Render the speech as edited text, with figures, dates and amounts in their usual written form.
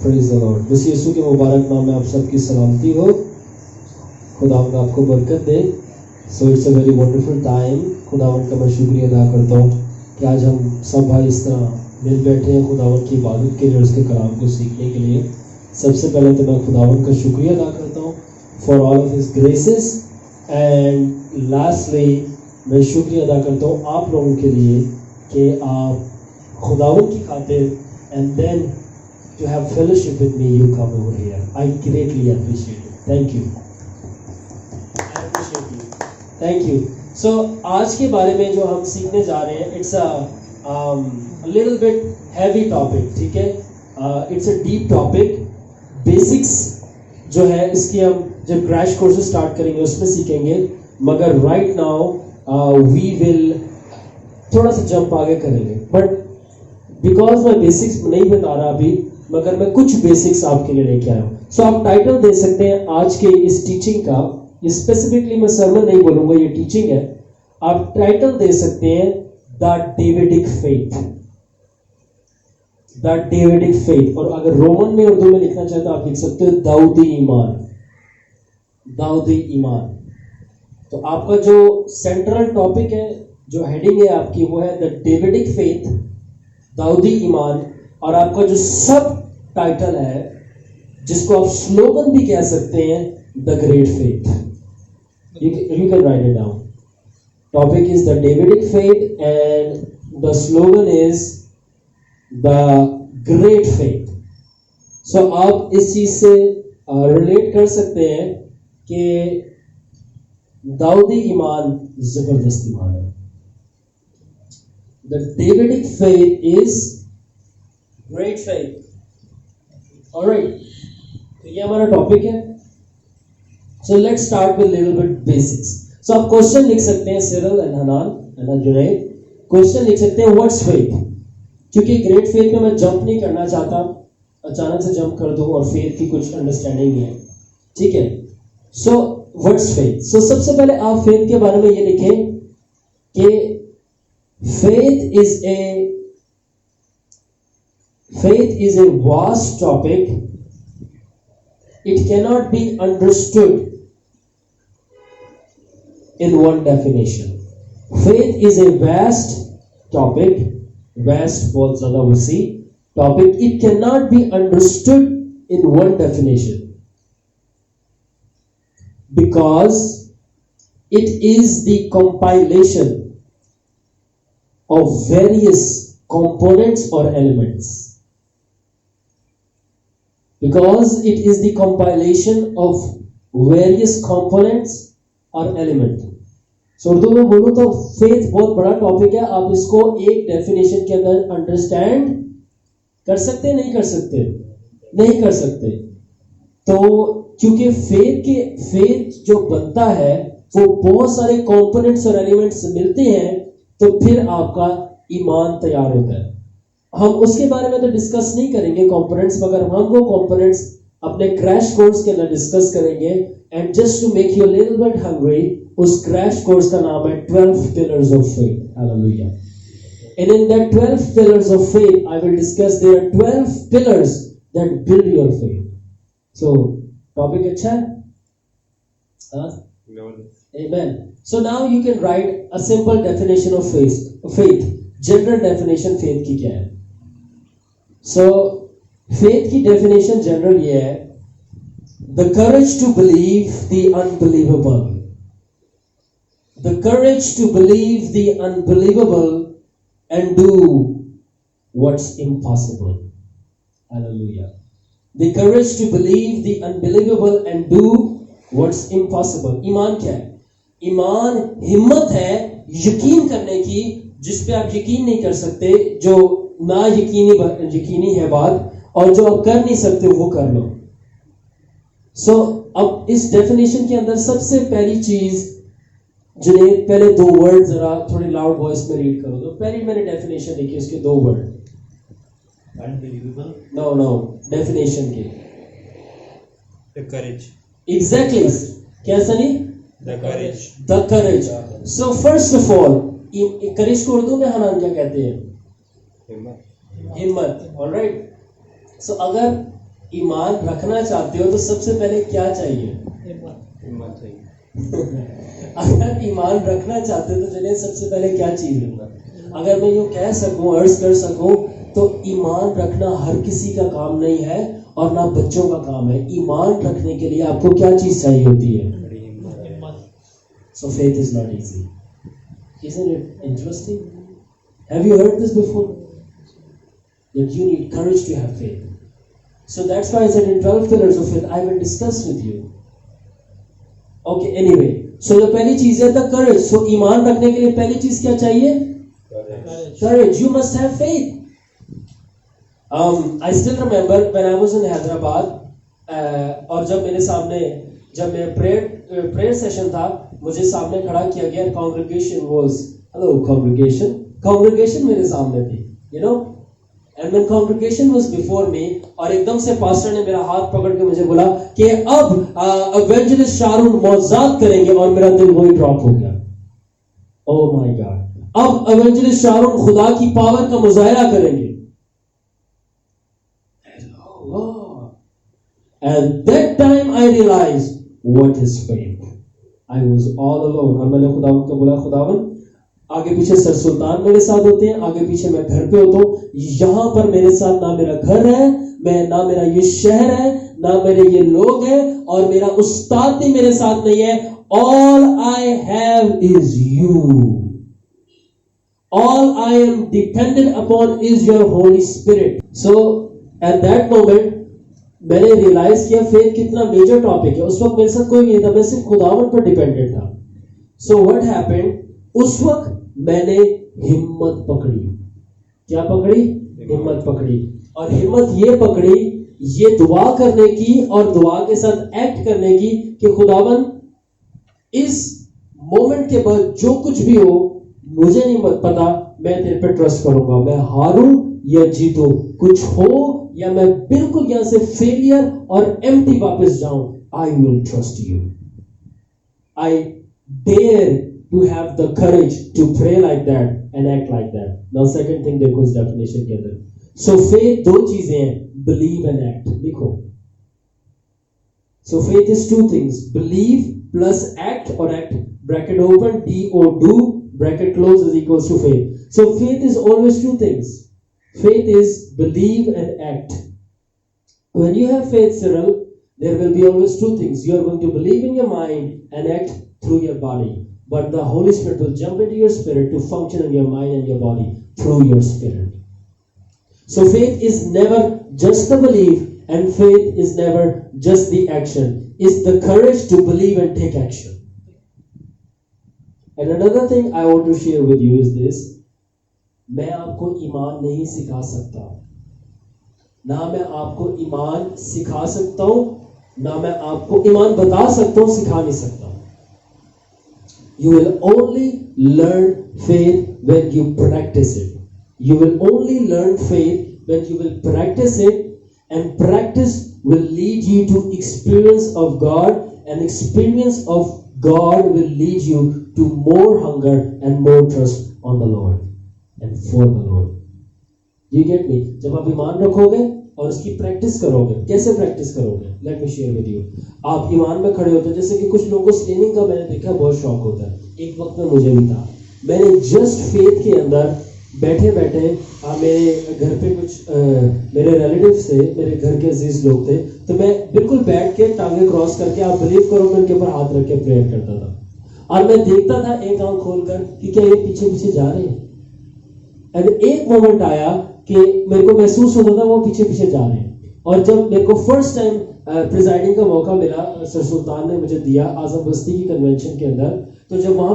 Praise the Lord. बस यीशु के मुबारक नाम में आप सबकी सलामती हो। खुदावंद आपको बरकत दे। So it's a very wonderful time. खुदावंद का मैं शुक्रिया अदा करता हूँ कि आज हम सब भाई इस तरह मिल बैठे हैं खुदावंद की इबादत के लिए और उसके कलाम को सीखने के लिए। सबसे पहले तो मैं खुदावंद का शुक्रिया अदा करता हूँ for all of his graces, and lastly मैं शुक्रिया अदा करता हूँ आप लोगों के लिए कि आप खुदावंद की खातिर and then to have fellowship with me, you come over here. I greatly appreciate it. Thank you. I appreciate you. Thank you. So आज के बारे में जो हम सीखने जा रहे हैं, it's a little bit heavy topic, ठीक है? It's a deep topic. Basics जो है इसकी हम जब क्रैश कोर्स स्टार्ट करेंगे उसमें सीखेंगे, मगर right now we will थोड़ा सा जंप आगे करेंगे, but बिकॉज मैं बेसिक्स नहीं बता रहा अभी, मगर मैं कुछ बेसिक्स आपके लिए लेके आया हूँ। सो आप टाइटल दे सकते हैं आज के इस टीचिंग का, स्पेसिफिकली मैं सर्मन नहीं बोलूंगा, ये टीचिंग है। आप टाइटल दे सकते हैं the Davidic faith, the Davidic faith. और अगर रोमन में उर्दू में लिखना चाहे तो आप लिख सकते हो दाऊदी ईमान, दाऊदी ईमान। तो आपका जो सेंट्रल टॉपिक है, जो हेडिंग है आपकी, वो है द डेविडिक फेथ, दाऊदी ईमान। और आपका जो सब टाइटल है, जिसको आप स्लोगन भी कह सकते हैं, the great faith. You can write it down. Topic is the Davidic faith and the slogan is the great faith. So आप इस चीज से रिलेट कर सकते हैं कि दाऊदी ईमान जबरदस्त ईमान है। The Davidic faith is great faith. All right. तो ये हमारा टॉपिक है। So let's start with little bit basics. So आप क्वेश्चन लिख सकते हैं, cereal and Hanan Junaid question लिख सकते हैं, व्हाट्स फेथ। क्योंकि ग्रेट फेथ में मैं जंप नहीं करना चाहता, अचानक से जंप कर दूं और फेथ की कुछ अंडरस्टैंडिंग नहीं है, ठीक है। So what's faith. सो सबसे पहले आप फेथ के बारे में ये लिखें कि faith is a vast topic. It cannot be understood in one definition. Faith is a vast topic, vast बहुत ज़्यादा वसी topic. It cannot be understood in one definition because it is the compilation of various components or elements. Because it is the compilation of various components or element. So Urdu में बोलूं तो faith बहुत बड़ा topic है। आप इसको एक definition के अंदर अंडरस्टैंड कर सकते हैं, नहीं कर सकते, नहीं कर सकते। तो क्योंकि फेथ जो बनता है वो बहुत सारे कंपोनेंट्स और एलिमेंट्स मिलते हैं, तो फिर आपका ईमान तैयार होता है। हम उसके बारे में तो डिस्कस नहीं करेंगे कंपोनेंट्स, मगर हम वो कंपोनेंट्स अपने क्रैश कोर्स के अंदर डिस्कस करेंगे। And just to make you little bit hungry, उस क्रैश कोर्स का नाम है 12 pillars of faith. Hallelujah. And in that 12 pillars of faith I will discuss there 12 pillars that build your faith. So topic अच्छा है? हाँ? Amen. So now you can write a simple definition of faith. General definition faith की क्या है? So faith की definition general ये है, the courage to believe the unbelievable. The courage to believe the unbelievable and do what's impossible. Hallelujah. The courage to believe the unbelievable and do what's impossible. ईमान क्या है? ईमान हिम्मत है यकीन करने की जिस पे आप यकीन नहीं कर सकते, जो ना यकीनी है बात, और जो आप कर नहीं सकते वो कर लो। सो अब इस डेफिनेशन के अंदर सबसे पहली चीज, जिन्हें पहले दो वर्ड जरा थोड़ी लाउड वॉइस में रीड करो। तो पहली मैंने डेफिनेशन लिखी, उसके दो वर्ड, अनबिलीवेबल, नो डेफिनेशन के, द करेज, एग्जैक्टली, क्या Sunny? The courage, the courage. So first of all, courage को उर्दू में हनान क्या कहते हैं? हिम्मत, हिम्मत। ऑलराइट। सो अगर ईमान रखना चाहते हो तो सबसे पहले क्या चाहिए? हिम्मत चाहिए। अगर ईमान रखना चाहते हो तो चलिए सबसे पहले क्या चीज रखना? अगर मैं यूँ कह सकूं, अर्ज कर सकूं, तो ईमान रखना हर किसी का काम नहीं है और ना बच्चों का काम है। ईमान रखने के लिए आपको क्या चीज चाहिए होती है? So faith is not easy. Isn't it interesting? Have you heard this before? That you need courage to have faith. So that's why I said in 12 pillars of faith I will discuss with you. Okay, anyway. So the पहली चीज है the courage. So ईमान रखने के लिए पहली चीज क्या चाहिए? Courage. You must have faith. I still remember when I was in Hyderabad, और जब मेरे सामने जब मैं प्रेयर सेशन था, मुझे सामने खड़ा किया गया. कॉन्ग्रेगेशन मेरे सामने थी, you know, and when congregation was before me, और एकदम से पास्टर ने मेरा हाथ पकड़ के मुझे बोला कि अब evangelist शारून मौजाद करेंगे, और मेरा दिल वही ड्रॉप हो गया. Oh my God! अब evangelist शारून खुदा की पावर का मुजाहिरा करेंगे. And that time I realized what is faith. I was all alone. और मैंने खुदावन को बोला, खुदावन आगे पीछे सर सुल्तान मेरे साथ होते हैं, आगे पीछे मैं घर पे होता हूँ, यहाँ पर मेरे साथ ना मेरा घर है, मैं ना मेरा ये शहर है, ना मेरे ये लोग हैं, और मेरा उस्ताद भी मेरे साथ नहीं है. All I have is you. All I am dependent upon is your Holy Spirit. So at that moment मैंने रियलाइज किया फेथ कितना मेजर टॉपिक है. उस वक्त मेरे साथ कोई नहीं था, मैं सिर्फ खुदावन पर डिपेंडेंट था. सो व्हाट हैपेंड, उस वक्त मैंने हिम्मत पकड़ी. क्या पकड़ी? हिम्मत पकड़ी. और हिम्मत ये पकड़ी, ये दुआ करने की और दुआ के साथ एक्ट करने की कि खुदावन इस मोमेंट के बाद जो कुछ भी हो मुझे नहीं पता, मैं तेरे पे ट्रस्ट करूंगा. मैं हारूं या जीतूं, कुछ हो या मैं बिल्कुल यहां से फेलियर और एम्प्टी वापस जाऊं, I will trust you. I dare to have the courage to pray like that and act like that. Now second thing देखो इस डेफिनेशन के अंदर. सो फेथ दो चीजें हैं, बिलीव एंड एक्ट. लिखो. So faith is two things, believe plus act, और act bracket open, DO do bracket close is equals to faith. So faith is always two things. Faith is believe and act. When you have faith, Cyril, there will be always two things. You are going to believe in your mind and act through your body. But the Holy Spirit will jump into your spirit to function in your mind and your body through your spirit. So faith is never just the belief, and faith is never just the action. It's the courage to believe and take action. And another thing I want to share with you is this. मैं आपको ईमान नहीं सिखा सकता, ना मैं आपको ईमान सिखा सकता हूं, ना मैं आपको ईमान बता सकता हूं, सिखा नहीं सकता. You will only learn faith when you practice it. You will only learn faith when you will practice it, and practice will lead you to experience of God, and experience of God will lead you to more hunger and more trust on the Lord and for the Lord. Do you get me? जब आप ईमान रखोगे और उसकी practice करोगे, कैसे practice करोगे? Let me share with you. आप ईमान में खड़े होते हैं, जैसे कि कुछ लोगों को स्लिमिंग का मैंने देखा बहुत शौक होता है. एक वक्त में मुझे भी था. मैंने जस्ट फेथ के अंदर बैठे बैठे मेरे घर पे कुछ मेरे रिलेटिव्स थे, मेरे घर के अजीज लोग थे, तो मैं बिल्कुल बैठ के टांगे क्रॉस करके, आप बिलीव करो, मैं उनके ऊपर हाथ रख के प्रेयर करता था. और मैं देखता था एक आंख खोलकर कि क्या ये पीछे पीछे जा रहे हैं. और एक मोमेंट आया कि मेरे को महसूस होता था वो पीछे पीछे जा रहे हैं. और जब मेरे को फर्स्ट टाइम प्रिजाइडिंग का मौका मिला, सर सुल्तान ने मुझे दिया आजम बस्ती की कन्वेंशन के अंदर, तो जब वहां